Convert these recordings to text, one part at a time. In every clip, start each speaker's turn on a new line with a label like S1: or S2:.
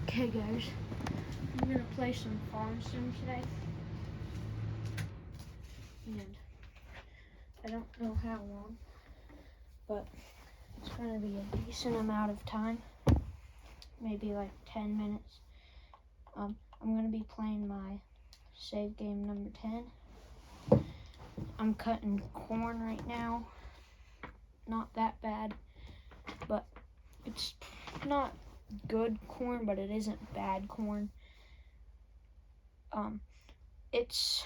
S1: Okay guys, I'm gonna play some Farm Sim today, and I don't know how long, but it's gonna be a decent amount of time, maybe like 10 minutes. I'm gonna be playing my save game number 10. I'm cutting corn right now, not that bad, but it's not good corn, but it isn't bad corn. It's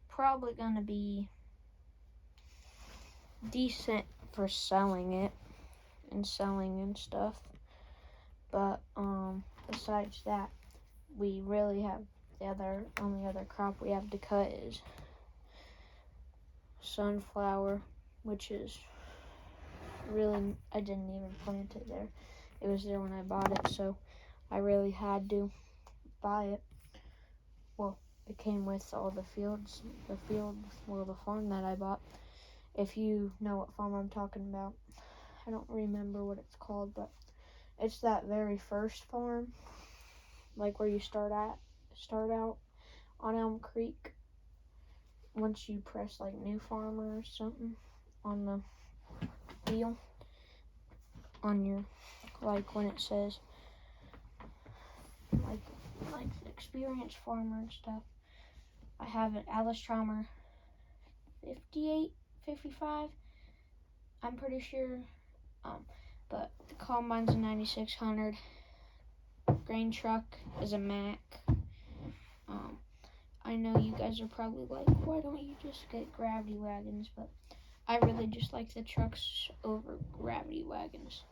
S1: probably gonna be decent for selling it and selling and stuff, but besides that, we really have the only other crop we have to cut is sunflower, which is really, I didn't even plant it there. It was there when I bought it, so I really had to buy it. Well, it came with all the the farm that I bought. If you know what farm I'm talking about, I don't remember what it's called, but it's that very first farm, like where you start out on Elm Creek. Once you press like New Farmer or something on the wheel, on your, like when it says like experienced farmer and stuff. I have an Allis-Chalmers 58, 55. I'm pretty sure. But the combine's a 9600. Grain truck is a Mack. I know you guys are probably like, why don't you just get gravity wagons? But I really just like the trucks over gravity wagons.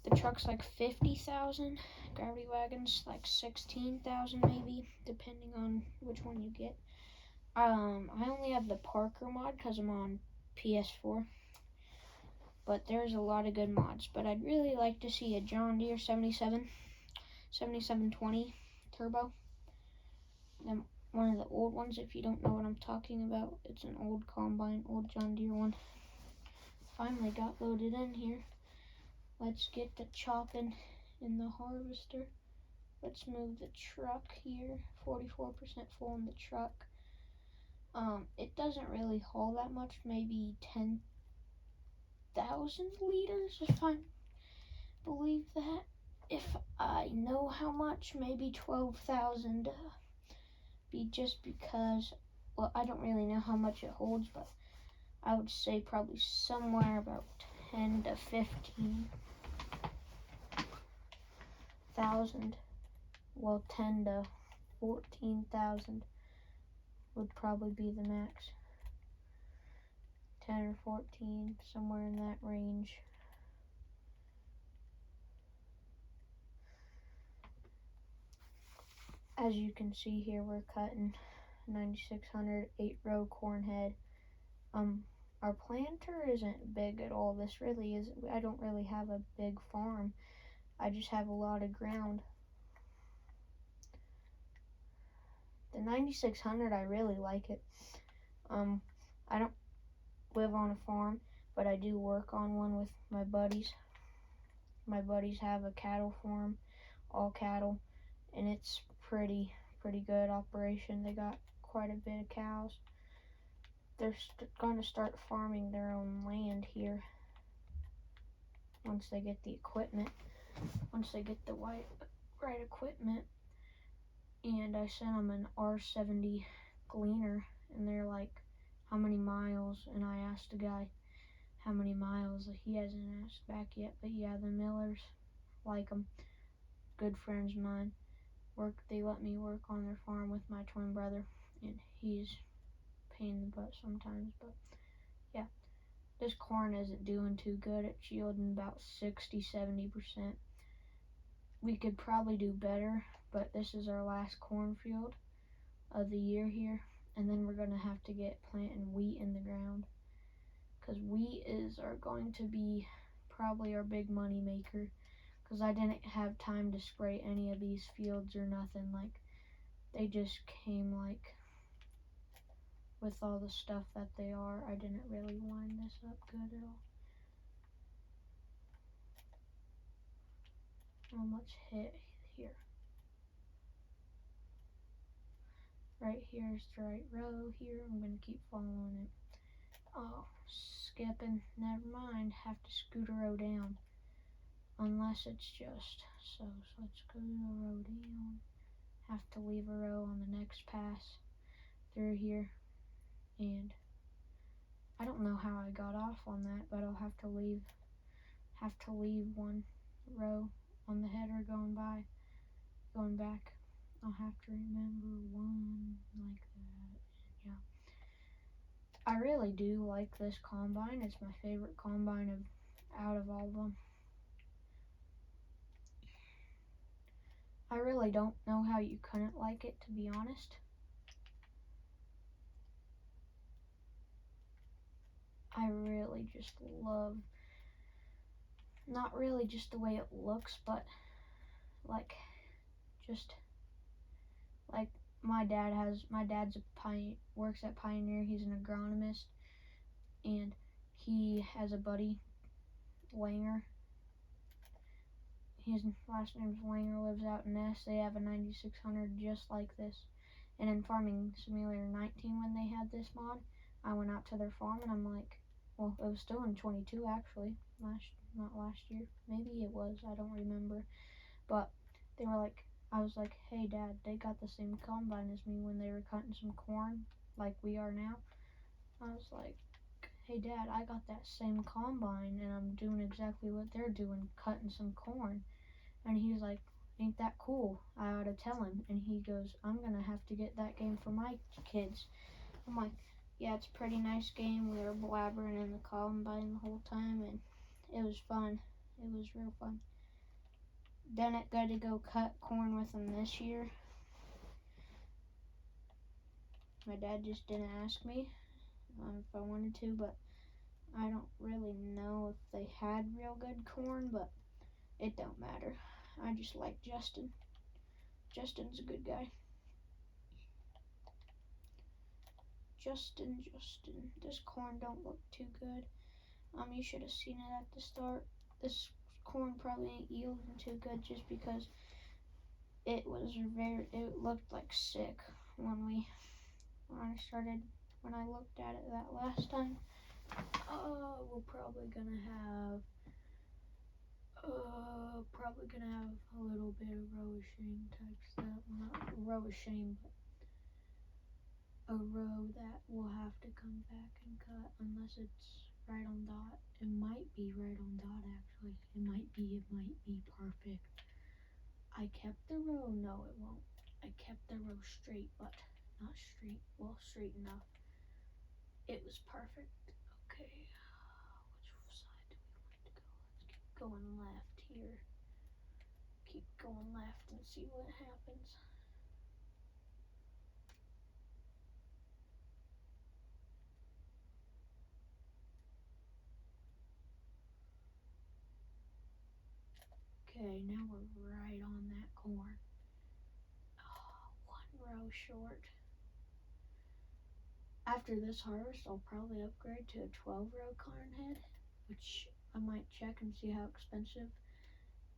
S1: The truck's like 50,000, gravity wagon's like 16,000 maybe, depending on which one you get. I only have the Parker mod because I'm on PS4, but there's a lot of good mods. But I'd really like to see a John Deere 7720 turbo. Then one of the old ones, if you don't know what I'm talking about, it's an old combine, old John Deere one. Finally got loaded in here. Let's get the chopping in the harvester. Let's move the truck here. 44% full in the truck. It doesn't really haul that much, maybe 10,000 liters, if I believe that. If I know how much, maybe 12,000. Just because, well, I don't really know how much it holds, but I would say probably somewhere about 10 to 15,000. Well, 10 to 14,000 would probably be the max. 10 or 14, somewhere in that range. As you can see here, we're cutting 9600 8-row corn head. Our planter isn't big at all. This really isn't. I don't really have a big farm. I just have a lot of ground. The 9600, I really like it. I don't live on a farm, but I do work on one with my buddies. My buddies have a cattle farm, all cattle, and it's pretty good operation. They got quite a bit of cows. They're going to start farming their own land here once they get the equipment, once they get the right equipment. And I sent them an R70 Gleaner, and they're like, how many miles? And I asked the guy how many miles. He hasn't asked back yet, but yeah, the Millers like them. Good friends of mine. They let me work on their farm with my twin brother, and he's a pain in the butt sometimes, but yeah. This corn isn't doing too good. It's yielding about 60-70%. We could probably do better, but this is our last cornfield of the year here, and then we're gonna have to get planting wheat in the ground, because wheat are going to be probably our big money maker, because I didn't have time to spray any of these fields or nothing. Like, they just came like with all the stuff that they are. I didn't really line this up good at all. Let's hit here. Right here is the right row here. I'm going to keep following it. Oh, skipping. Never mind. Have to scoot a row down. Unless it's just so. So let's scoot a row down. Have to leave a row on the next pass through here. And I don't know how I got off on that, but I'll have to leave one row on the header going back. I'll have to remember one like that. Yeah. I really do like this combine. It's my favorite combine out of all of them. I really don't know how you couldn't like it, to be honest. I really just love, not really just the way it looks, but like, just like my dad's works at Pioneer. He's an agronomist, and he has a buddy, Langer. His last name's Langer, lives out in Ness. They have a 9600 just like this. And in Farming Simulator 19, when they had this mod, I went out to their farm and I'm like, well, it was still in 22 actually, not last year. Maybe it was, I don't remember. But they were like, I was like, hey Dad, they got the same combine as me when they were cutting some corn, like we are now. I was like, hey Dad, I got that same combine and I'm doing exactly what they're doing, cutting some corn. And he's like, ain't that cool? I ought to tell him. And he goes, I'm gonna have to get that game for my kids. I'm like, yeah, it's a pretty nice game. We were blabbering in the combine the whole time and it was fun. It was real fun. Didn't got to go cut corn with him this year. My dad just didn't ask me if I wanted to, but I don't really know if they had real good corn, but it don't matter. I just like Justin. Justin's a good guy. Justin, this corn don't look too good. You should have seen it at the start. This corn probably ain't yielding too good just because it looked like sick when I looked at it that last time. We're probably gonna have a little bit of row of shame type stuff. Well, not row of shame, but a row that we'll have to come back and cut unless it's right on dot. It might be right on dot actually. It might be perfect. I kept the row, no it won't. I kept the row straight, but not straight, well straight enough. It was perfect. Okay, which side do we want to go? Let's keep going left here. Keep going left and see what happens. Okay, now we're right on that corn. One row short. After this harvest, I'll probably upgrade to a 12-row corn head, which I might check and see how expensive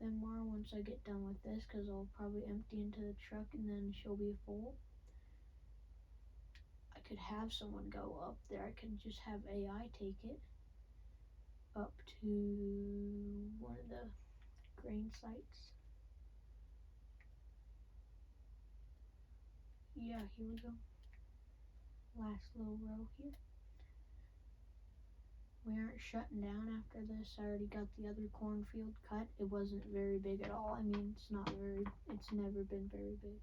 S1: them are once I get done with this, because I'll probably empty into the truck and then she'll be full. I could have someone go up there. I can just have AI take it up to one of the grain sites. Yeah, here we go. Last little row here. We aren't shutting down after this. I already got the other cornfield cut. It wasn't very big at all. I mean, it's never been very big.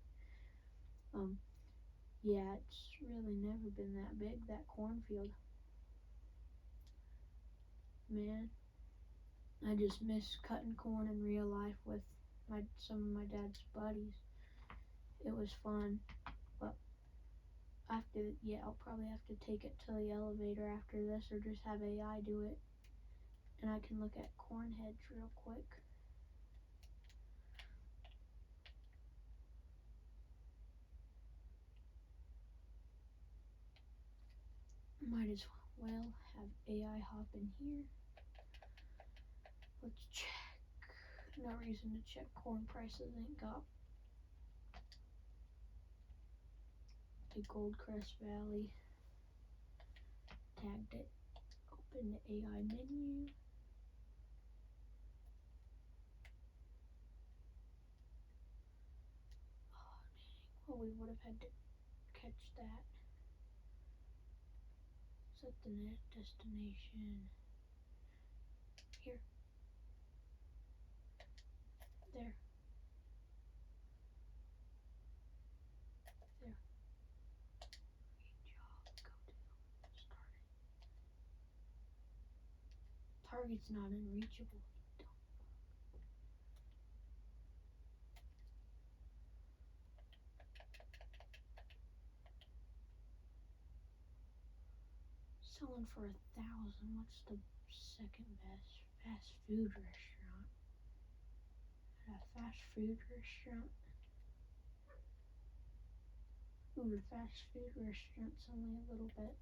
S1: Yeah, it's really never been that big, that cornfield. Man, I just miss cutting corn in real life with some of my dad's buddies. It was fun, but I'll probably have to take it to the elevator after this or just have AI do it. And I can look at corn heads real quick. Might as well have AI hop in here. Let's check. No reason to check corn prices ain't got. The Goldcrest Valley. Tagged it. Open the AI menu. Oh dang. Well, we would have had to catch that. Set the net destination. Here. There. There. Great job. Go to. Start it. Target's not unreachable. Selling for 1,000. What's the second best fast food restaurant? A fast food restaurant. Ooh, the fast food restaurant's only a little bit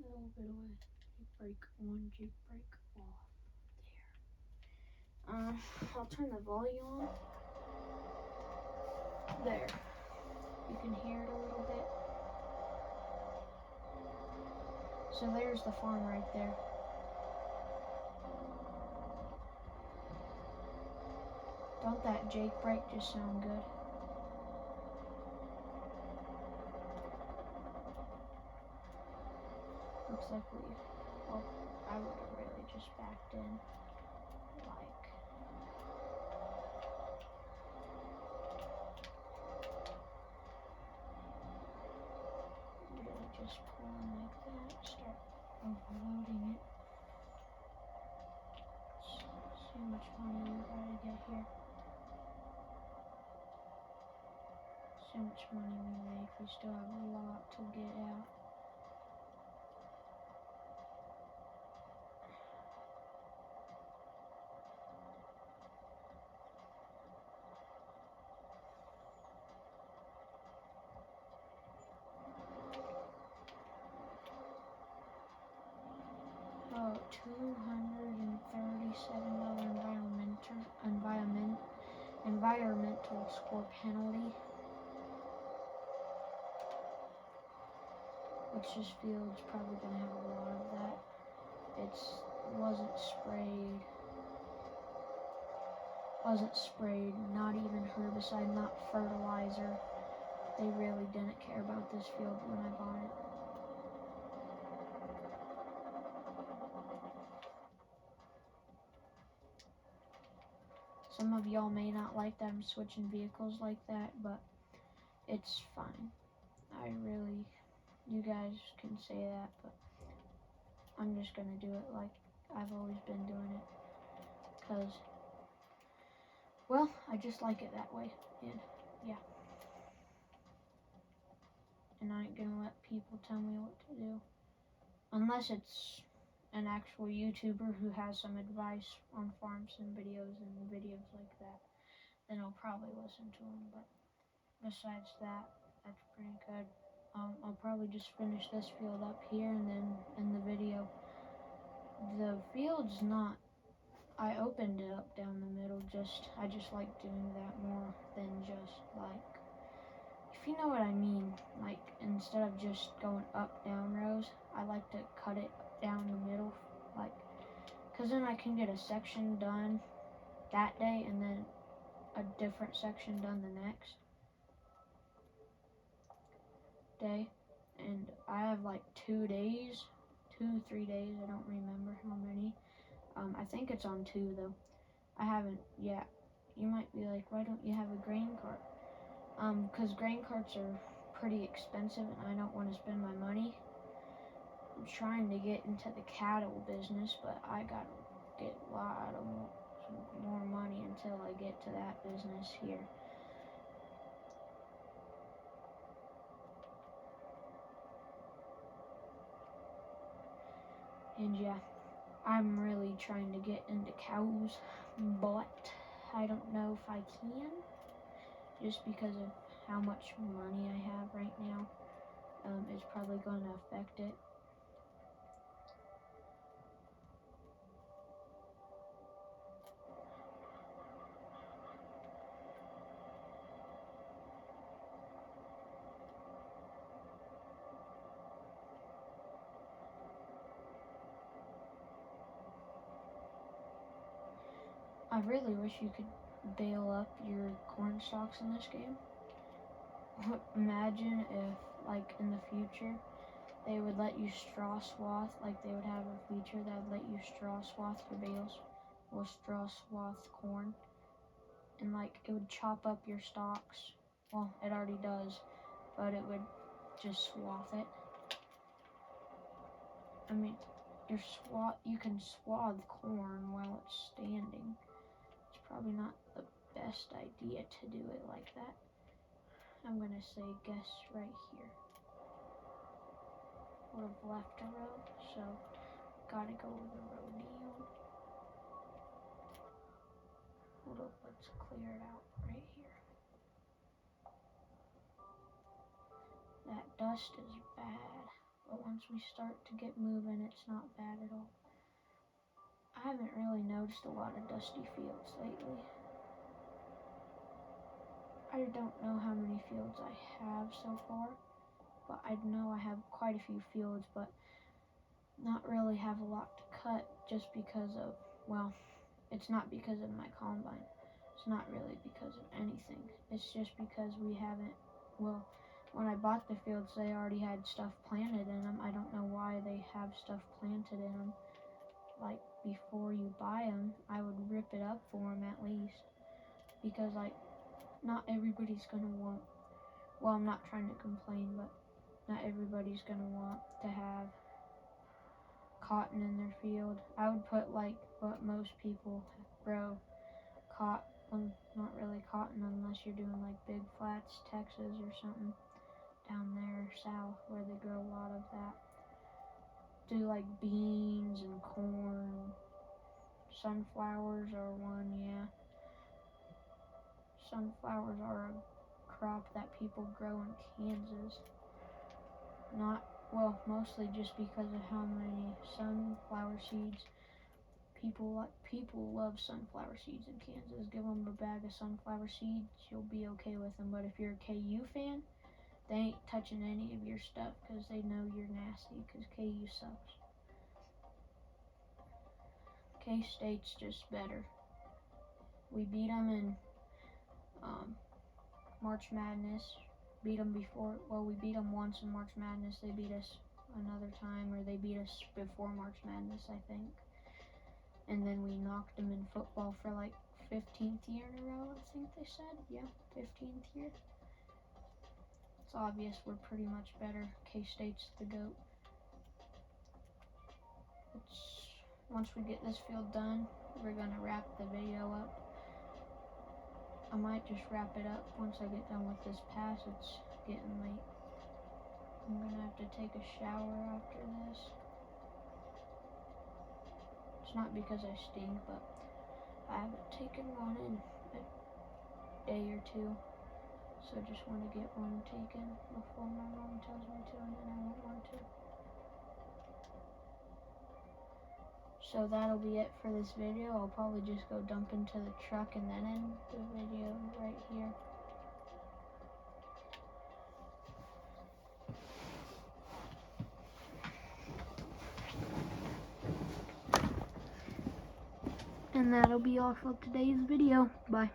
S1: away. Jake break on, Jake break off. There. I'll turn the volume on. There. You can hear it a little bit. So there's the farm right there. Don't that Jake break just sound good? Looks like I would have really just backed in. Like, really just pulling like that. Start overloading it. See how much money we gotta get here. See how much money we make. We still have a lot to get out. Oh, $237 environmental score penalty. Which this field's probably gonna have a lot of that. Wasn't sprayed, not even herbicide, not fertilizer. They really didn't care about this field when I bought it. Some of y'all may not like that I'm switching vehicles like that, but it's fine. You guys can say that, but I'm just gonna do it like I've always been doing it. Cause, well, I just like it that way, and yeah. And I ain't gonna let people tell me what to do. Unless it's an actual YouTuber who has some advice on farms and videos like that, then I'll probably listen to him, but besides that, that's pretty good. I'll probably just finish this field up here, and then in the video, the field's not, I opened it up down the middle, I just like doing that more than just like, if you know what I mean, like instead of just going up down rows, I like to cut it down the middle, like, cause then I can get a section done that day and then a different section done the next day. And I have like 2 days, 3 days, I don't remember how many. I think it's on 2 though. I haven't yet. You might be like, why don't you have a grain cart? Cause grain carts are pretty expensive and I don't want to spend my money. I'm trying to get into the cattle business, but I gotta get a lot of more money until I get to that business here. And yeah, I'm really trying to get into cows, but I don't know if I can, just because of how much money I have right now. It's probably going to affect it. I really wish you could bale up your corn stalks in this game. Imagine if, like, in the future, they would let you straw swath, like they would have a feature that would let you straw swath your bales, or straw swath corn, and like it would chop up your stalks. Well, it already does, but it would just swath it. I mean, you can swathe corn while it's standing. It's probably not the best idea to do it like that. I'm gonna say guess right here. Would have left a row, so gotta go with a row down. Hold up, let's clear it out right here. That dust is bad, but once we start to get moving, it's not bad at all. I haven't really noticed a lot of dusty fields lately. I don't know how many fields I have so far, but I know I have quite a few fields, but not really have a lot to cut just because of, well, it's not because of my combine. It's not really because of anything. It's just because we haven't, well, when I bought the fields, they already had stuff planted in them. I don't know why they have stuff planted in them. Like, before you buy them, I would rip it up for them at least. Because, like, not everybody's gonna want, well, I'm not trying to complain, but not everybody's gonna want to have cotton in their field. I would put like what most people grow, cotton, not really cotton unless you're doing like Big Flats, Texas or something down there south where they grow a lot of that. Do like beans and corn. Sunflowers are one, yeah. Sunflowers are a crop that people grow in Kansas. Not, well, mostly just because of how many sunflower seeds people love sunflower seeds in Kansas. Give them a bag of sunflower seeds, you'll be okay with them. But if you're a KU fan, they ain't touching any of your stuff because they know you're nasty because KU sucks. K-State's just better. We beat them in March Madness. Beat them before, well, we beat them once in March Madness. They beat us another time, or they beat us before March Madness, I think. And then we knocked them in football for like 15th year in a row, I think they said. Yeah, 15th year. It's obvious we're pretty much better. K-State's the GOAT. Once we get this field done, we're gonna wrap the video up. I might just wrap it up once I get done with this pass. It's getting late. I'm gonna have to take a shower after this. It's not because I stink, but I haven't taken one in a day or two. So I just want to get one taken before my mom tells me to, and then I won't want to. So that'll be it for this video. I'll probably just go dump into the truck and then end the video right here. And that'll be all for today's video. Bye.